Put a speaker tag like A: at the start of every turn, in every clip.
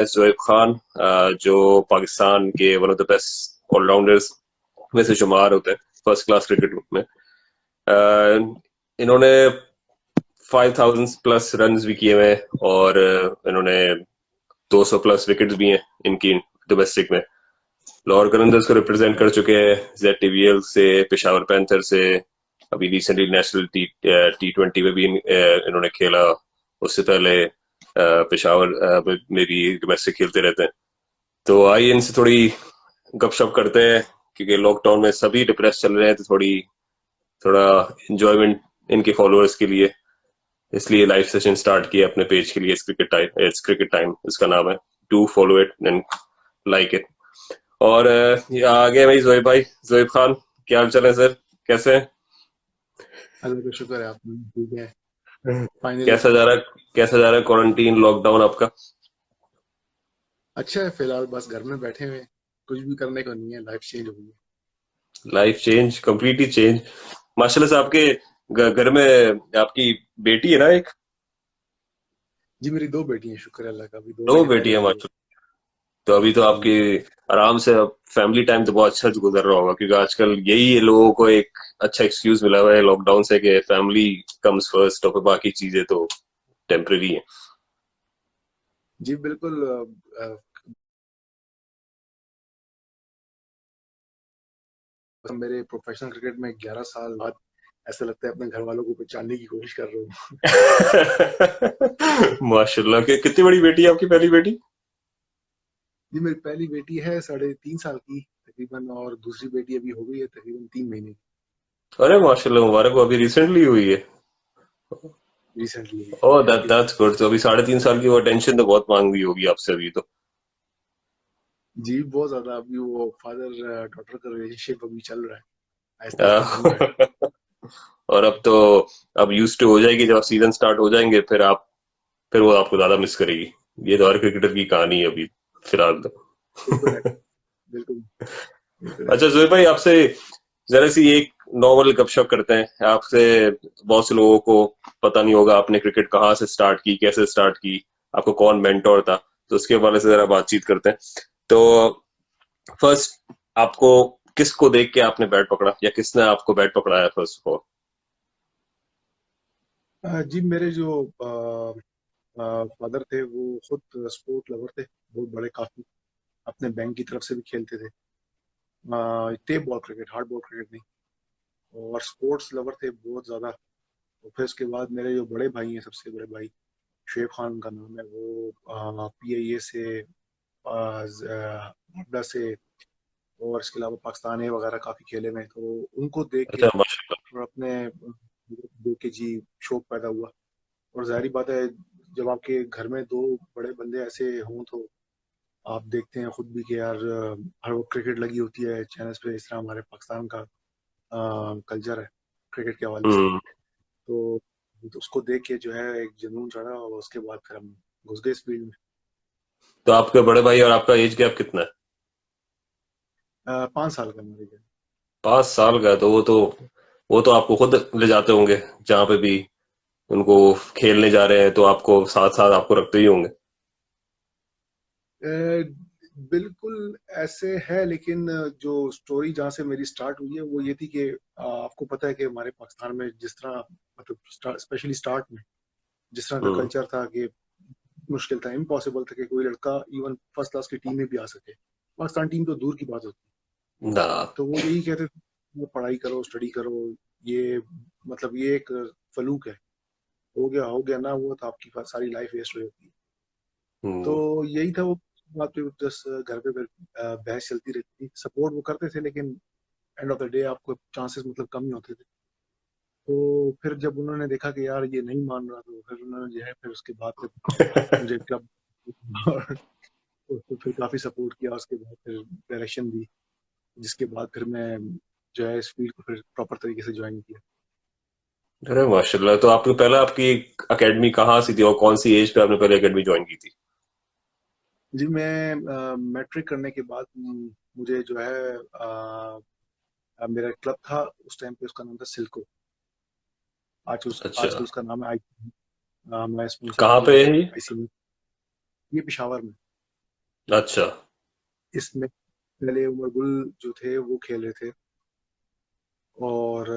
A: जोएब खान, जो पाकिस्तान के one of the best allrounders में से शुमार होते हैं फर्स्ट क्लास क्रिकेट में। इन्होंने 5000 प्लस रन भी किए हुए हैं और इन्होंने 200 प्लस विकेट्स भी हैं इनकी डोमेस्टिक में। लाहौर कलंदर्स को रिप्रेजेंट कर चुके हैं, जेड से, पेशावर पैंथर से, अभी रिसेंटली नेशनल टी20 में भी इन्होंने खेला। उससे पहले पेशावर में भी डोमेस्टिक खेलते रहते हैं। तो आइए इनसे थोड़ी गपशप करते हैं, क्योंकि लॉकडाउन में सभी डिप्रेस चल रहे हैं, तो थोड़ा इंजॉयमेंट इनके फॉलोअर्स के लिए इसलिए लाइव सेशन स्टार्ट किया अपने पेज के लिए। इट्स क्रिकेट टाइम इसका नाम है। Do follow it and like it. और ये आ गए भाई जोएब भाई, जोएब खान। क्या हाल चाल है सर, कैसे हैं?
B: अल्लाह का शुक्र है। आप ठीक है। फाइनली।
A: कैसा जा रहा है, कैसा जा रहा है क्वारंटीन लॉकडाउन आपका?
B: अच्छा है, फिलहाल बस घर में बैठे हुए हैं। कुछ भी करने को नहीं है, लाइफ चेंज हो गई है।
A: Life change, completely change. माशाल्लाह से आपके घर में आपकी बेटी है ना एक?
B: जी, मेरी दो बेटी हैं, शुक्र है अल्लाह का। अभी 2
A: दो
B: महीने
A: बेटी
B: पहले
A: है
B: हुई है।
A: माशाल्लाह। तो अभी तो
B: जी।
A: आपकी आराम से फैमिली टाइम तो बहुत अच्छा गुजर रहा होगा, क्योंकि आजकल यही है, लोगों को एक अच्छा एक्सक्यूज मिला हुआ है लॉकडाउन से कि फैमिली कम्स फर्स्ट और बाकी चीजें तो टेम्परेरी है।
B: जी बिल्कुल। मेरे प्रोफेशनल क्रिकेट में 11 साल बाद ऐसा लगता है अपने घर वालों को पहचानने की कोशिश कर रहा हूँ।
A: माशाल्लाह। कितनी बड़ी बेटी है आपकी, पहली बेटी?
B: जी, मेरी पहली बेटी है 3.5 साल की तकरीबन, और दूसरी बेटी अभी हो गई है तकरीबन 3 महीने की।
A: अरे माशाल्लाह, मुबारक हो, अभी रिसेंटली हुई है।
B: रिसेंटली हुई
A: ओह,
B: है। Thank you.
A: That's good. तो अभी 3.5 साल की वो अटेंशन तो बहुत मांग रही होगी आपसे अभी तो।
B: जी बहुत ज्यादा। अभी वो फादर डॉटर का रिलेशनशिप अभी चल रहा है, आहिस्ता आहिस्ता बन रहा है।
A: आह, और अब तो अब यूज टू हो जाएगी, जब सीजन स्टार्ट हो जाएंगे फिर वो आपको ज्यादा मिस करेगी। ये तो हर क्रिकेटर की कहानी है अभी फिलहाल तो।
B: बिल्कुल है। बिल्कुल। बिल्कुल
A: अच्छा
B: ऐसा ही
A: जोए
B: है।
A: भाई, आपसे जरा सी एक नॉर्मल गपशप करते हैं आपसे। बहुत से लोगों को पता नहीं होगा आपने क्रिकेट कहाँ से स्टार्ट की, कैसे स्टार्ट की, आपको कौन मेंटोर था, तो उसके बारे से जरा बातचीत करते हैं। तो फर्स्ट, आपको किसको देख के आपने बैट पकड़ा, या किसने आपको बैट पकड़ाया फर्स्ट ऑफ
B: जी, मेरे जो फादर थे वो खुद स्पोर्ट लवर थे, बहुत बड़े काफी। अपने बैंक की तरफ से भी खेलते थे। Tape ball cricket, hard ball cricket नहीं। और स्पोर्ट्स लवर थे बहुत ज्यादा। और फिर उसके बाद मेरे जो बड़े भाई हैं, सबसे बड़े भाई शुएब खान उनका नाम है, वो PIA से, नोएडा से, और इसके अलावा पाकिस्तान ए वगैरह काफी खेले में। तो उनको देख के
A: अच्छा माशाल्लाह।
B: और अपने देख के जी शौक पैदा हुआ। और जाहिर बात है, जब आपके घर में दो बड़े बंदे ऐसे हों तो आप देखते हैं खुद भी कि यार हर वक्त क्रिकेट लगी होती है चैनल्स पे, इस तरह हमारे पाकिस्तान का कल्चर है क्रिकेट के हवाले से।
A: हम्म।
B: तो उसको देख के जो है एक जुनून चढ़ा, और उसके बाद फिर हम घुस गए इस फील्ड में।
A: तो आपके बड़े भाई और आपका एज गैप कितना है?
B: 5 साल का मेरे लिए।
A: 5 साल का है, तो वो तो आपको खुद ले जाते होंगे जहां पे भी उनको खेलने जा रहे हैं, तो आपको साथ साथ आपको रखते ही होंगे।
B: बिल्कुल ऐसे है, लेकिन जो स्टोरी जहाँ से मेरी स्टार्ट हुई है वो ये थी कि आपको पता है कि हमारे पाकिस्तान में जिस तरह, मतलब स्पेशली स्टार्ट में जिस तरह का
A: हम्म।
B: कल्चर था कि मुश्किल था, इम्पॉसिबल था कि कोई लड़का इवन फर्स्ट क्लास की टीम में भी आ सके। पाकिस्तान टीम तो दूर की बात होती।
A: ना।
B: तो वो यही कहते थे, वो पढ़ाई करो, स्टडी करो। ये मतलब ये एक फलूक है। हो गया ना, वो तो आपकी सारी लाइफ वेस्ट हो जाती है। तो
A: हम्म।
B: यही था वो बात पे। जस्ट घर पे फिर बहस चलती रहती थी। सपोर्ट वो करते थे, लेकिन एंड ऑफ द डे आपको चांसेस मतलब कम ही होते थे। तो फिर जब उन्होंने देखा कि यार ये नहीं मान रहा, तो फिर उन्होंने जो है फिर उसके बाद फिर मुझे क्लब और तो फिर काफी सपोर्ट किया। उसके बाद फिर डायरेक्शन दी, जिसके बाद फिर मैं जो है इस फील्ड को फिर प्रॉपर तरीके से ज्वाइन किया।
A: अरे माशाल्लाह। तो आपको पहले आपकी एकेडमी कहाँ सी थी, और कौन सी एज पे आपने पहले एकेडमी ज्वाइन की थी?
B: जी, मैं मैट्रिक करने के बाद मुझे जो है मेरा क्लब था उस टाइम पे, उसका नाम था सिल्को।
A: अच्छा।
B: आजकल उसका नाम है आई। मैं स्पॉन्सर
A: कहाँ
B: भी
A: पे
B: हूँ
A: है ये?
B: IC में। ये पेशावर में।
A: अच्छा।
B: इसमें पहले उमर गुल जो थे वो खेल रहे थे, और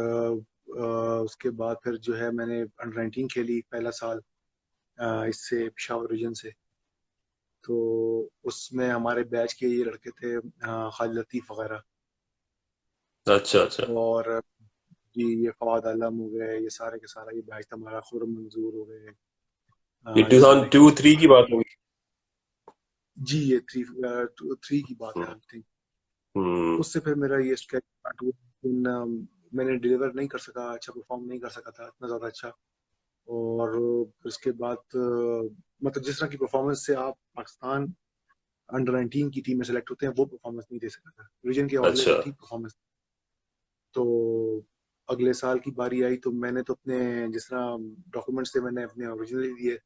B: उसके बाद फिर जो है मैंने अंडर 19 खेली पहला साल, इससे पेशावर रीजन से। तो उसमें हमारे बैच के ये लड़के थे, खालिद लतीफ़ वगैरह,
A: अच्छा। अच्छा।
B: और जी ये फवाद आलम हो गए, ये सारे के सारा ये बैच था हमारा, खुर्रम मंजूर हो गए,
A: ये
B: ये सारे।
A: 2002-3 की बात होगी।
B: जी ये 3 की बात है
A: हम्म।
B: I think.
A: हम्म।
B: उससे फिर मेरा ये स्ट्रेच स्टार्ट हुआ, लेकिन मैंने डिलीवर नहीं कर सका, अच्छा परफॉर्म नहीं कर सका था इतना ज़्यादा अच्छा। और उसके बाद मतलब जिस तरह की परफॉर्मेंस से आप पाकिस्तान अंडर 19 की टीम में सेलेक्ट होते हैं, वो परफॉर्मेंस नहीं दे सका था, रीजन के हवाले
A: अच्छा।
B: से ठीक परफॉर्मेंस। तो अगले साल की बारी आई तो मैंने तो अपने जिस तरह डॉक्यूमेंट्स थे मैंने अपने ओरिजिनली दिए,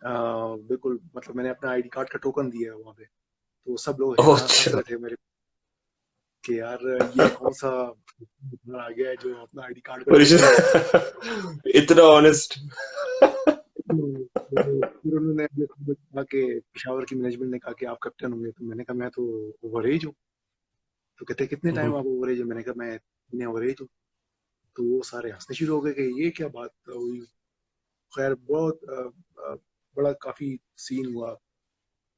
B: बिल्कुल मतलब मैंने अपना आईडी कार्ड का टोकन दिया वहाँ पे। तो सब लोग
A: ओह,
B: हंस
A: अच्छा।
B: रहे थे मेरे कि यार ये कौन सा आ गया है जो अपना आईडी कार्ड का टोकन दे रहा है।
A: इतना ऑनेस्ट।
B: फिर उन्होंने अगले सुबह कहा कि पेशावर की मैनेजमेंट ने कहा कि आप कैप्टन होंगे, तो मैंने कहा मैं तो ओवर एज हूँ। तो कहते कितने टाइम आप ओवर एज है, मैंने कहा मैं इतने ओवर एज हूँ। तो वो सारे हंसने शुरू हो गए कि ये क्या बात हुई। खैर बहुत बड़ा काफी सीन हुआ।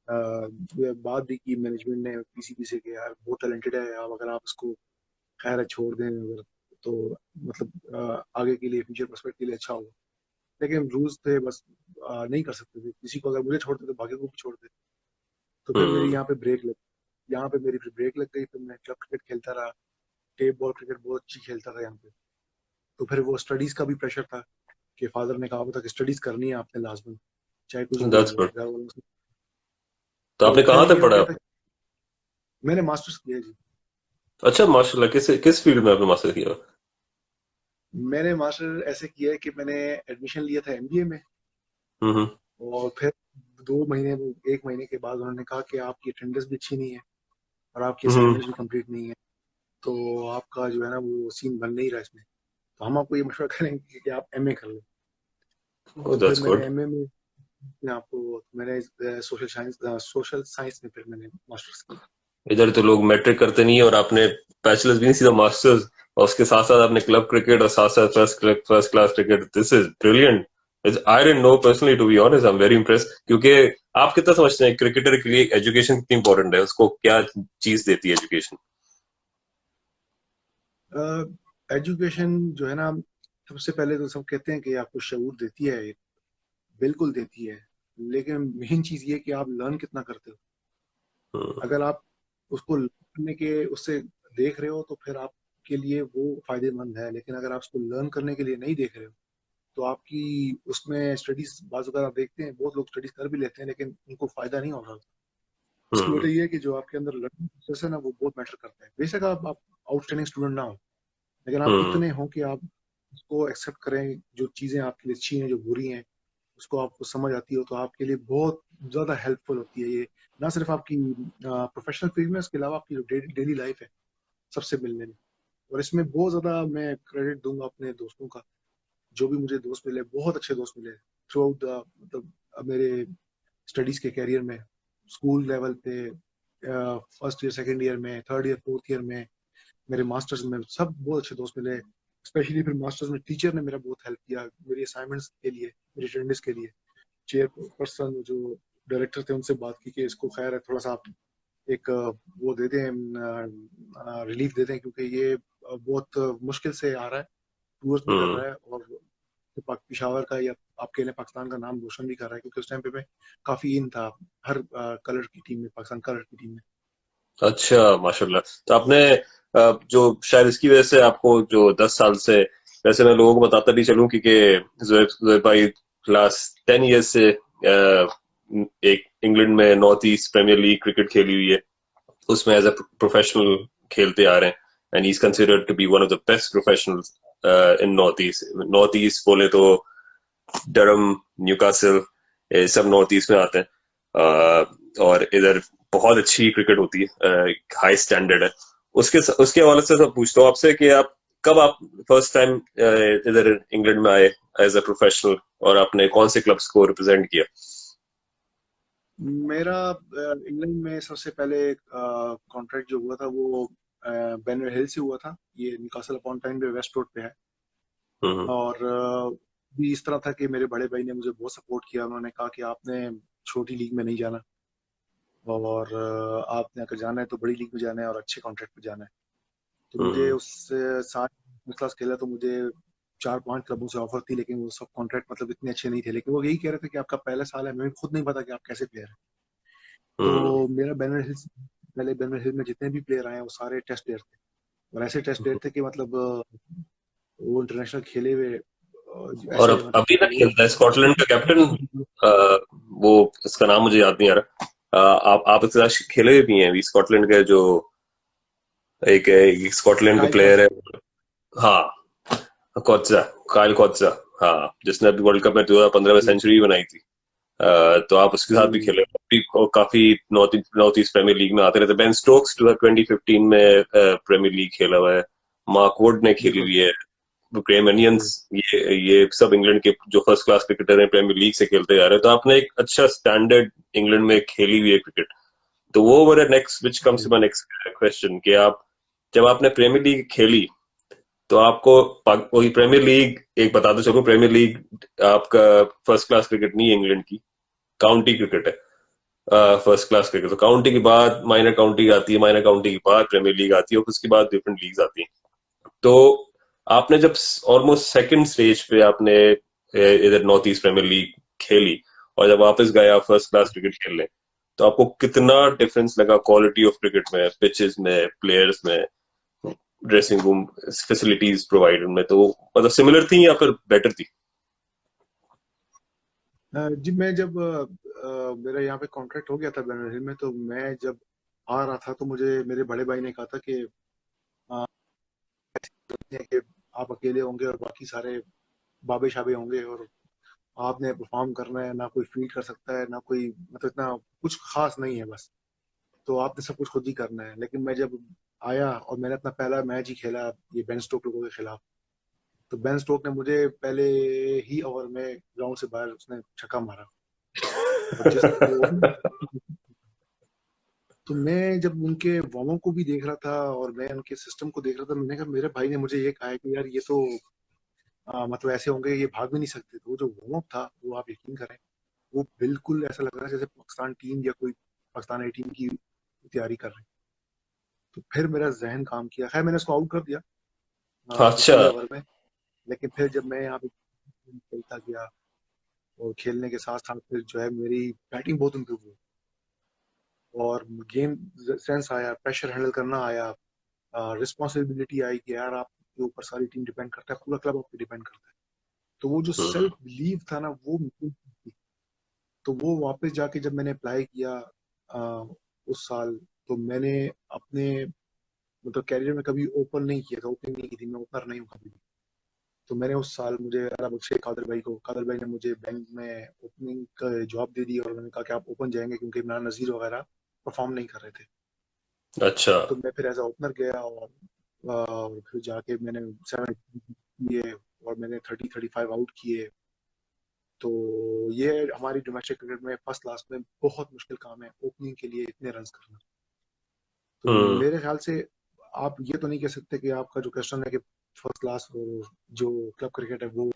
B: बात भी की मैनेजमेंट ने पीसीबी से कि यार बहुत टैलेंटेड है, आप अगर आप इसको खैर है छोड़ दें अगर, तो मतलब आगे के लिए फ्यूचर प्रोस्पेक्ट के लिए अच्छा होगा। लेकिन रूल्स थे बस, नहीं कर सकते थे किसी को, अगर मुझे छोड़ते तो बाकी को भी छोड़ते। तो फिर मेरी
A: हम्म।
B: यहाँ पे ब्रेक लग यहाँ पे मेरी फिर ब्रेक लग गई। फिर मैं क्लब क्रिकेट खेलता रहा, टेप बॉल क्रिकेट बहुत अच्छी खेलता था यहाँ पे। तो फिर वो स्टडीज का भी प्रेशर था कि फादर ने कहा था कि स्टडीज करनी है आपने लाजमी, चाहे कुछ भी हो
A: दैट्स
B: जाए
A: गुड।
B: घर वालों से।
A: तो
B: तो
A: आपने
B: फिर
A: कहाँ तक
B: ये हो
A: पढ़ा?
B: गया था। मैंने मास्टर्स किया जी।
A: अच्छा, माशाल्लाह। किस फील्ड में आपने मास्टर किया?
B: मैंने मास्टर ऐसे किया है कि मैंने एडमिशन लिया था एमबीए में,
A: हम्म।
B: और फिर 2 महीने 1 महीने के बाद उन्होंने कहा कि आपकी अटेंडेंस भी अच्छी नहीं है और आपकी
A: हम्म।
B: असाइनमेंट्स भी कंप्लीट नहीं है, तो आपका जो है ना वो सीन बन नहीं रहा इसमें। तो हम आपको ये मशवरा करेंगे कि आप एमए कर लो।
A: ओह,
B: तो फिर
A: दैट्स
B: मैंने
A: गुड।
B: एमए में आपको मैंने सोशल साइंस में फिर मैंने मास्टर्स किया।
A: इधर तो लोग मैट्रिक करते नहीं है, और आपने बैचलर्स भी नहीं, सीधा मास्टर्स। और उसके साथ साथ आपने क्लब क्रिकेट और साथ साथ first class cricket. This is brilliant. I didn't know personally, to be honest. I am very impressed, क्योंकि आप कितना समझते हैं क्रिकेटर के लिए एजुकेशन कितनी इंपॉर्टेंट है, उसको क्या चीज देती है एजुकेशन?
B: एजुकेशन जो है ना, सबसे पहले तो सब कहते हैं कि आपको शऊर देती है, बिल्कुल देती है। लेकिन मेन चीज ये कि आप लर्न कितना करते हो। अगर आप उसको करने के उससे देख रहे हो तो फिर आपके लिए वो फायदेमंद है, लेकिन अगर आप उसको लर्न करने के लिए नहीं देख रहे हो तो आपकी उसमें स्टडीज, बाजू अगर आप देखते हैं बहुत लोग स्टडीज कर भी लेते हैं लेकिन उनको फायदा नहीं हो रहा। उसकी वजह ये है कि जो आपके अंदर लर्निंग प्रोसेस है ना वो बहुत मैटर करता है। बेशक आप आउटस्टैंडिंग स्टूडेंट ना हो, लेकिन आप इतने हो कि आप उसको एक्सेप्ट करें, जो चीज़ें आपके लिए अच्छी हैं जो बुरी हैं उसको आपको समझ आती हो, तो आपके लिए बहुत ज़्यादा हेल्पफुल होती है ये। ना सिर्फ आपकी प्रोफेशनल फील्ड में, उसके अलावा आपकी जो डेली लाइफ है सबसे मिलने में। और इसमें बहुत ज़्यादा मैं क्रेडिट दूंगा अपने दोस्तों का। जो भी मुझे दोस्त मिले, बहुत अच्छे दोस्त मिले थ्रू आउट द मतलब मेरे स्टडीज़ के कैरियर में। स्कूल लेवल पे, फर्स्ट ईयर सेकेंड ईयर में, थर्ड ईयर फोर्थ ईयर में, मेरे मास्टर्स में सब बहुत अच्छे दोस्त मिले। स्पेशली फिर मास्टर्स में टीचर ने मेरा बहुत हेल्प किया मेरी असाइनमेंट्स के लिए, मेरी अटेंडेंस के लिए। चेयर पर्सन जो डायरेक्टर थे उनसे बात की कि इसको खैर है थोड़ा सा आप एक वो दे दें, रिलीफ दे दें, क्योंकि ये बहुत मुश्किल से आ रहा है, टूर्स भी कर रहा है, और पिशावर का या आपके लिए पाकिस्तान का नाम रोशन भी कर रहा है, क्योंकि उस टाइम पे मैं काफी इन था हर कलर की टीम में, पाकिस्तान कलर की टीम में।
A: अच्छा, माशाल्लाह। तो आपने जो शायद इसकी वजह से आपको जो 10 साल से, वैसे मैं लोगों को बताता भी चलूं, क्योंकि ज़ोहेब भाई लास्ट 10 ईयर्स से एक इंग्लैंड में north east premier league cricket खेली हुई है, उसमें एज अ प्रोफेशनल खेलते आ रहे हैं। And he is considered to be one of the best professionals in north east. North east बोले तो डरम, न्यूकासल, ये सब नॉर्थ ईस्ट में आते हैं। और इधर बहुत अच्छी क्रिकेट होती है, हाई स्टैंडर्ड है। उसके हवाले से सब पूछता हूँ आपसे कि आप फर्स्ट टाइम इधर इंग्लैंड में आए एज अ प्रोफेशनल, और आपने कौन से क्लब्स को रिप्रेजेंट किया?
B: मेरा इंग्लैंड में सबसे पहले कॉन्ट्रैक्ट जो हुआ था वो बेनवेल हिल से हुआ था। ये निकासल अपॉन टाइम पे वेस्ट रोड पे है।
A: हम्म।
B: और भी इस तरह था कि मेरे बड़े भाई ने मुझे बहुत सपोर्ट किया। उन्होंने कहा कि आपने छोटी लीग में नहीं जाना, और आपने अगर जाना है तो बड़ी लीग में जाना है और अच्छे कॉन्ट्रैक्ट पे जाना है। तो मुझे
A: हम्म।
B: उस साल क्लास खेला तो मुझे 4-5 क्लबों से ऑफर थी, लेकिन वो सब कॉन्ट्रैक्ट मतलब इतने अच्छे नहीं थे। लेकिन वो यही कह रहे थे कि आपका पहला साल है, हमें खुद नहीं पता कि आप कैसे प्लेयर हैं।
A: हम्म।
B: तो मेरा बैनर हिल्स, पहले बैनर हिल में जितने भी प्लेयर आए हैं वो सारे टेस्ट प्लेयर थे। और ऐसे टेस्ट प्लेयर थे कि मतलब वो इंटरनेशनल खेले हुए
A: और
B: ऐसे
A: अब
B: मतलब
A: अभी ना
B: वो
A: खेलता है स्कॉटलैंड का कैप्टन, वो इसका नाम मुझे याद नहीं आ रहा। आप इसके साथ खेले हुए भी हैं अभी स्कॉटलैंड के, जो एक स्कॉटलैंड का
B: काइल
A: प्लेयर है।
B: कॉजर।
A: हाँ, कोत्सा, काइल कोत्सा। हाँ, जिसने अभी वर्ल्ड कप में 2015 में
B: जी
A: सेंचुरी बनाई थी। तो आप उसके साथ भी
B: जी
A: खेले हो। अभी काफी नॉर्थ ईस्ट प्रीमियर लीग में आते रहते। बेन स्टोक्स 2015 में प्रीमियर लीग खेला हुआ है। मार्क वुड ने खेली
B: बिल्कुल।
A: हुई है। ग्रेम अनियंस, ये सब इंग्लैंड के जो फर्स्ट क्लास क्रिकेटर हैं प्रीमियर लीग से खेलते जा रहे हैं। तो आपने एक अच्छा स्टैंडर्ड इंग्लैंड में खेली हुई है क्रिकेट। तो वो मेरा नेक्स्ट विच कम्स टू
B: जी
A: माय नेक्स्ट क्वेश्चन, कि आप जब आपने प्रीमियर लीग खेली तो आपको वही प्रीमियर लीग, एक बता दो चलो, प्रीमियर लीग आपका फर्स्ट क्लास क्रिकेट नहीं है इंग्लैंड की, काउंटी क्रिकेट है। फर्स्ट क्लास क्रिकेट तो काउंटी के बाद माइनर काउंटी आती है, माइनर काउंटी के बाद प्रीमियर लीग आती है, और उसके बाद डिफरेंट लीग्स आती हैं। तो आपने जब ऑलमोस्ट सेकंड स्टेज पे आपने इधर नॉर्थ ईस्ट प्रीमियर लीग खेली, और जब वापस गया फर्स्ट क्लास क्रिकेट खेलने, तो आपको कितना डिफरेंस लगा क्वालिटी ऑफ क्रिकेट में, पिचेस में, प्लेयर्स में, ड्रेसिंग रूम फैसिलिटीज प्रोवाइडेड में? तो मतलब सिमिलर थी या फिर बेटर थी?
B: जी मैं जब मेरा यहाँ पे कॉन्ट्रैक्ट हो गया था बैनर हिल में, तो मैं जब आ रहा था तो मुझे मेरे बड़े भाई ने कहा था कि कि आप अकेले होंगे और बाकी सारे बाबे शाबे होंगे, और आपने परफॉर्म करना है। ना कोई फील्ड कर सकता है, ना कोई मतलब इतना कुछ खास नहीं है बस। तो आपने सब कुछ खुद ही करना है। लेकिन मैं जब आया और मैंने अपना पहला मैच ही खेला ये बेन स्टोक लोगों के खिलाफ, तो बेन स्टोक ने मुझे पहले ही ओवर में ग्राउंड से बाहर उसने छक्का मारा। और जिस वो तो मैं जब उनके वार्म को भी देख रहा था और मैं उनके सिस्टम को देख रहा था, मैंने कहा मेरे भाई ने मुझे ये कहा है कि यार ये तो मतलब ऐसे होंगे, ये भाग भी नहीं सकते। तो वो जो वार्म अप था वो आप यकीन करें, वो बिल्कुल ऐसा लग रहा है जैसे पाकिस्तान टीम या कोई पाकिस्तान ए टीम की तैयारी कर रहे हैं। तो फिर मेरा जहन काम किया। खैर मैंने उसको आउट कर दिया
A: अच्छा।
B: दूसरे ओवर में। लेकिन फिर जब मैं यहाँ पे खेलता गया और खेलने के साथ साथ फिर जो है मेरी बैटिंग बहुत इम्प्रूव हुई, और गेम सेंस आया, प्रेशर हैंडल करना आया, रिस्पॉन्सिबिलिटी आई कि यार आपके ऊपर सारी टीम डिपेंड करता है, पूरा क्लब आप पे डिपेंड करता है। तो वो जो
A: हम्म।
B: सेल्फ बिलीव था ना वो तो वो वापस जाके जब मैंने अप्लाई किया उस साल, तो मैंने अपने मतलब कैरियर में कभी ओपन नहीं किया था, ओपनिंग नहीं की थी, मैं ओपनर नहीं हूँ कभी भी। तो मैंने उस साल मुझे अब अक्षय कादर भाई ने मुझे बैंक में ओपनिंग का जॉब दे दी, और उन्होंने कहा कि आप ओपन जाएंगे क्योंकि इमरान नजीर वगैरह परफॉर्म नहीं कर रहे थे।
A: अच्छा।
B: तो मैं फिर एज अ ओपनर गया, और फिर जाके मैंने 7 किए, और मैंने 30-35 आउट किए। तो ये हमारी डोमेस्टिक क्रिकेट में फर्स्ट क्लास में बहुत मुश्किल काम है, ओपनिंग के लिए इतने रन करना। तो
A: हम्म।
B: मेरे ख्याल से आप ये तो नहीं कह सकते कि आपका जो क्वेश्चन है कि फर्स्ट क्लास और जो क्लब क्रिकेट है वो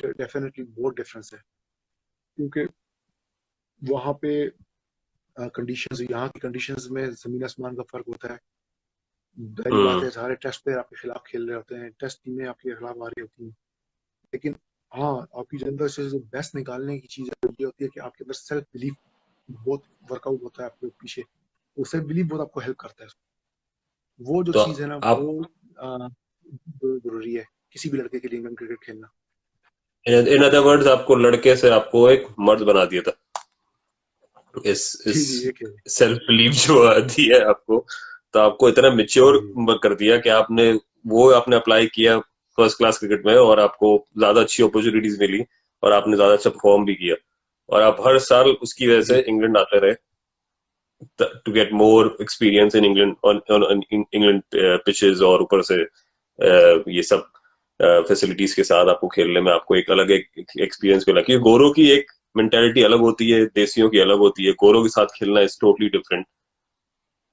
B: डेफिनेटली बहुत डिफरेंस है। क्योंकि वहाँ पे कंडीशंस, यहाँ की कंडीशंस में जमीन आसमान का फर्क होता है। पहली बात
A: हम्म।
B: है सारे टेस्ट प्लेयर आपके खिलाफ खेल रहे होते हैं, टेस्ट टीमें आपके खिलाफ आ रही होती हैं। लेकिन हाँ, आपकी अंदर से जो बेस्ट निकालने की चीज है ये होती है कि आपके अंदर सेल्फ बिलीफ बहुत वर्कआउट होता है आपके पीछे। वो सेल्फ बिलीफ बहुत आपको हेल्प करता है। वो जो
A: तो
B: चीज है ना
A: आप,
B: वो जरूरी है किसी भी लड़के के लिए इंग्लैंड क्रिकेट खेलना।
A: इन अदर वर्ड्स, आपको लड़के से आपको एक मर्द बना दिया था, इस
B: जी जी एक है।
A: सेल्फ बिलीव जो दी है आपको। तो आपको इतना मेच्योर
B: जी
A: कर दिया कि आपने अप्लाई किया फर्स्ट क्लास क्रिकेट में, और आपको ज्यादा अच्छी अपॉर्चुनिटीज मिली, और आपने ज्यादा अच्छा परफॉर्म भी किया, और आप हर साल उसकी वजह से
B: जी
A: इंग्लैंड आते रहे to get more experience in England, on England pitches, और ऊपर से ये सब फैसिलिटीज के साथ आपको खेलने में आपको एक अलग एक एक्सपीरियंस मिला। क्योंकि गोरो की एक मेंटेलिटी अलग होती है, देसियों की अलग होती है। गोरों के साथ खेलना इज टोटली डिफरेंट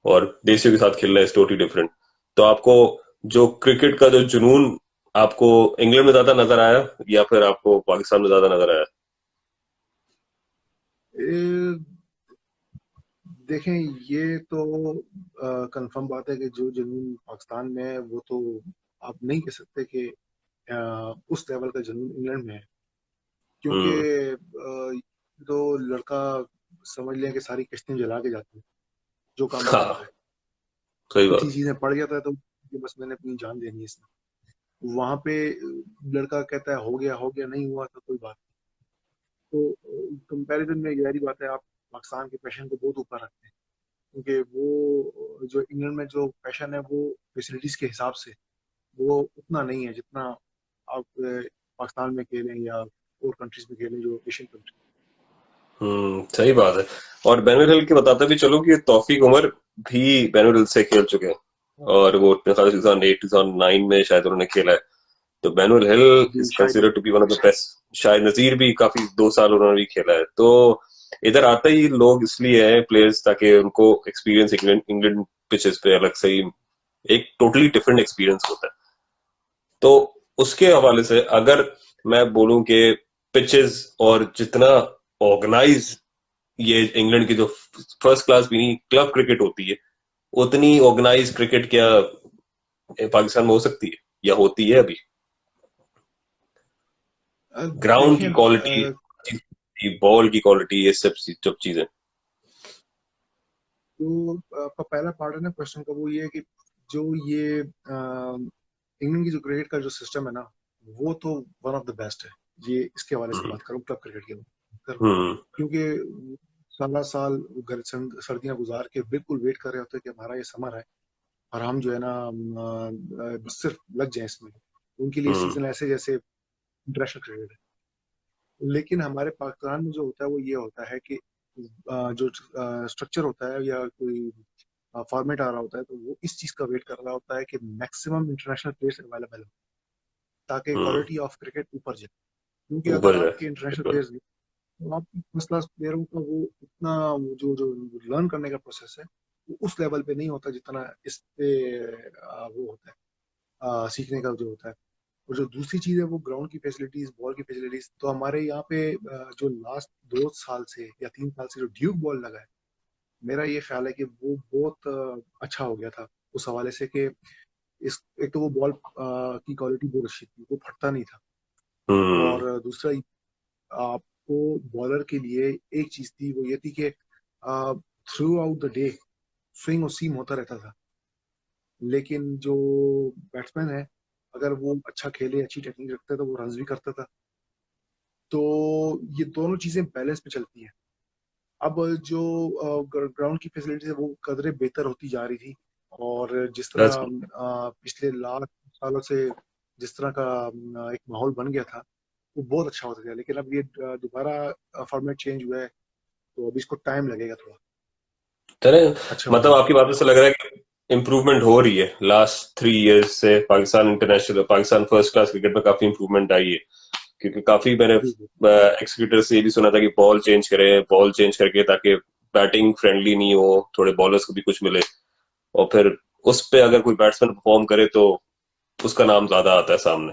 A: और देसियों के साथ खेलना इज टोटली डिफरेंट। तो आपको जो क्रिकेट का जो जुनून आपको इंग्लैंड में ज्यादा नजर आया या फिर आपको पाकिस्तान में ज्यादा नजर आया?
B: ए, देखें, ये तो कंफर्म बात है कि जो जुनून पाकिस्तान में है वो तो आप नहीं कह सकते कि उस लेवल का जुनून इंग्लैंड में है। क्योंकि
A: हम्म।
B: तो लड़का समझ लें कि सारी किस्तें जला के जाते हैं जो काम वो कर रहा
A: हाँ,
B: है।
A: सही
B: कुछ ही
A: बात।
B: चीजें पड़ जाता है तो कि बस मैंने अपनी जान देनी है इसमें। वहां पे लड़का कहता है हो गया, नहीं हुआ तो कोई बात नहीं। तो कंपैरिजन में गहरी बात है, आप पाकिस्तान के पैशन को बहुत ऊपर रखते हैं। क्योंकि वो जो इंग्लैंड में जो पैशन है वो फैसिलिटीज के हिसाब से वो उतना नहीं है जितना आप पाकिस्तान में खेलें या और कंट्रीज में खेलें जो एशियन कंट्री।
A: सही बात है। और बैनुल हिल की बताते भी चलो कि तौफीक उमर भी बैनुल हिल से खेल चुके हैं और वो 2008 2009 में शायद उन्होंने खेला है। तो बैनुल हिल
B: जी
A: इज
B: शायद।
A: Considered to be one of the best. शायद नजीर भी काफी 2 साल उन्होंने भी खेला है। तो इधर आते ही लोग इसलिए हैं प्लेयर्स ताकि उनको एक्सपीरियंस इंग्लैंड इंग्लैंड पिचेस पे अलग से ही एक टोटली डिफरेंट एक्सपीरियंस होता है। तो उसके हवाले से अगर मैं बोलूं कि पिचेस और जितना ऑर्गेनाइज ये इंग्लैंड की जो फर्स्ट क्लास भी नहीं क्लब क्रिकेट होती है उतनी ऑर्गेनाइज क्रिकेट क्या पाकिस्तान में हो सकती है या होती है अभी? ग्राउंड की
B: देखें,
A: क्वालिटी, बॉल की क्वालिटी, ये सब चीजें।
B: जो आपका पहला पार्ट है ना क्वेश्चन का, वो ये है कि जो ये इंग्लैंड की जो क्रिकेट का जो सिस्टम है ना, वो तो वन ऑफ द बेस्ट है। ये इसके हवाले से
A: हम्म।
B: बात करूँ, क्लब क्रिकेट की बात करूँ,
A: हम्म।
B: क्योंकि साला साल घर सर्दियां गुजार के बिल्कुल वेट कर रहे होते हैं कि हमारा ये समर है और हम जो है ना सिर्फ लग जाए इसमें। उनके लिए
A: हम्म।
B: सीजन ऐसे जैसे इंटरनेशनल क्रिकेट है। लेकिन हमारे पाकिस्तान में जो होता है वो ये होता है कि जो स्ट्रक्चर होता है या कोई फॉर्मेट आ रहा होता है तो वो इस चीज का वेट कर रहा होता है कि मैक्सिमम इंटरनेशनल प्लेयर्स अवेलेबल हो ताकि
A: हम्म।
B: क्वालिटी ऑफ क्रिकेट ऊपर जाए। क्योंकि अगर
A: ऊपर जाए,
B: आपके इंटरनेशनल
A: बिल्कुल।
B: प्लेयर्स तो आपकी फर्स्ट क्लास प्लेयरों का वो उतना वो जो जो लर्न करने का प्रोसेस है वो उस लेवल पे नहीं होता जितना इस पे वो होता है सीखने का जो होता है। और जो दूसरी चीज है वो ग्राउंड की फैसिलिटीज, बॉल की फैसिलिटीज। तो हमारे यहाँ पे जो लास्ट 2 साल से या 3 साल से जो ड्यूक बॉल लगा है, मेरा ये ख्याल है कि वो बहुत अच्छा हो गया था उस हवाले से कि इस एक तो वो बॉल की क्वालिटी बहुत अच्छी थी, वो फटता नहीं था।
A: हम्म।
B: और दूसरा आपको बॉलर के लिए एक चीज थी, वो ये थी कि through out the day swing और सीम होता रहता था। लेकिन जो बैट्समैन है, अगर वो अच्छा खेले, अच्छी टेक्निक रखता है तो वो रन भी करता था। तो ये दोनों चीजें बैलेंस पे चलती हैं। अब जो ग्राउंड की फैसिलिटीज है वो कदरे बेहतर होती जा रही थी। और जिस तरह
A: That's-
B: पिछले लाख सालों से जिस तरह का एक माहौल बन गया था वो बहुत अच्छा होता था। लेकिन अब ये दोबारा फॉर्मेट चेंज हुआ है तो अभी इसको टाइम लगेगा थोड़ा
A: चले,
B: अच्छा
A: मतलब
B: होने में।
A: आपकी बातों से लग रहा है कि इम्प्रूवमेंट हो रही है लास्ट 3 इयर्स से। पाकिस्तान फर्स्ट क्लास क्रिकेट में काफी इम्प्रूवमेंट आई है। क्योंकि काफी मैंने
B: जी जी।
A: एक्सिक्यूटर से ये भी सुना था कि बॉल चेंज करें, बॉल चेंज करके ताकि बैटिंग फ्रेंडली नहीं हो, थोड़े बॉलर्स को भी कुछ मिले और फिर उस पे अगर कोई बैट्समैन परफॉर्म करे तो उसका नाम ज्यादा आता है सामने।